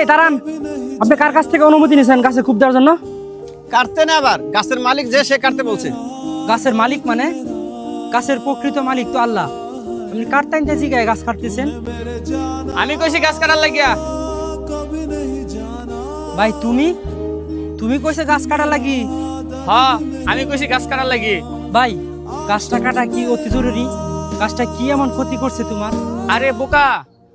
এই দাঁড়ান, আপনি কার কাছ থেকে অনুমতি নিয়েছেন গাছে খুব দেওয়ার জন্য? কাটতে না, আবার গাছের মালিক যে সে কাটতে বলছে। গাছের মালিক মানে? গাছের প্রকৃত মালিক তো আল্লাহ। আপনি কাটতে জিগায় গাছ কাটতেছেন? আমি কইছি গাছ কাটার লাগিয়া। ভাই তুমি তুমি কইছে গাছ কাটা লাগি? হ্যাঁ, আমি কইছি গাছ কাটার লাগি। ভাই গাছটা কাটা কি অতি জরুরি? গাছটা কি এমন ক্ষতি করছে তোমার? আরে বোকা,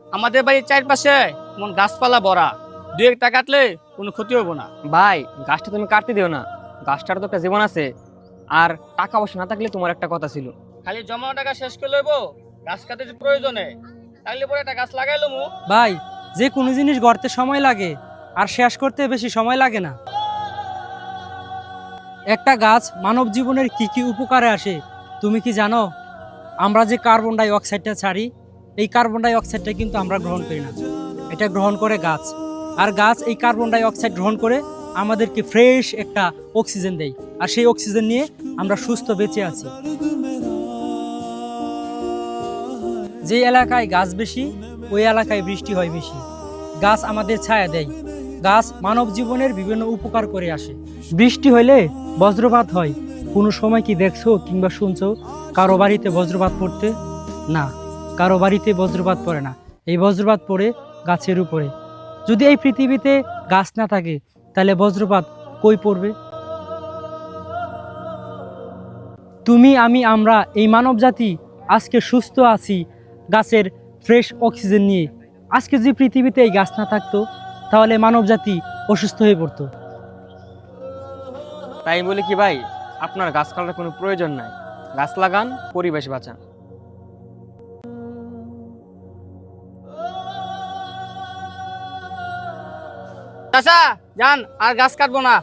আমাদের বাড়ির চারপাশে মন গাছপালা ভরা, দু একটা কাটলে কোনো ক্ষতি হবো না। ভাই গাছটা তুমি কাটতে দিও না, গাছটার তো একটা জীবন আছে। আর টাকা পয়সা না থাকলে তোমার একটা কথা ছিল। খালি জমা টাকা শেষ করে লইবো, গাছ কাটতে যে প্রয়োজনে তাইলে পরে একটা গাছ লাগাই লমু। ভাই যে কোনো জিনিস গড়তে সময় লাগে, আর শেষ করতে বেশি সময় লাগে না। একটা গাছ মানব জীবনের কি কি উপকারে আসে তুমি কি জানো? আমরা যে কার্বন ডাই অক্সাইডটা ছাড়ি, এই কার্বন ডাই অক্সাইডটা কিন্তু আমরা গ্রহণ করি না, এটা গ্রহণ করে গাছ। আর গাছ এই কার্বন ডাই অক্সাইড গ্রহণ করে আমাদেরকে ফ্রেশ একটা অক্সিজেন দেয়, আর সেই অক্সিজেন নিয়ে আমরা সুস্থ বেঁচে আছি। যে এলাকায় গাছ বেশি, ওই এলাকায় বৃষ্টি হয় বেশি। গাছ আমাদের ছায়া দেয়, গাছ মানব জীবনের বিভিন্ন উপকার করে আসে। বৃষ্টি হইলে বজ্রপাত হয়। কোনো সময় কি দেখছো কিংবা শুনছো কারো বাড়িতে বজ্রপাত পড়তে? না, কারো বাড়িতে বজ্রপাত পড়ে না। এই বজ্রপাত পড়ে গাছের উপরে। যদি এই পৃথিবীতে গাছ না থাকে তাহলে বজ্রপাত কই পড়বে? তুমি আমি আমরা এই মানব জাতি আজকে সুস্থ আছি গাছের ফ্রেশ অক্সিজেন নিয়ে। আজকে যদি পৃথিবীতে এই গাছ না থাকতো তাহলে মানব জাতি অসুস্থ হয়ে পড়তো। তাই আমি বলি কি ভাই, আপনার গাছ কাটার কোনো প্রয়োজন নাই। গাছ লাগান, পরিবেশ বাঁচান। চাচা যান, আর গাছ কাটবো না।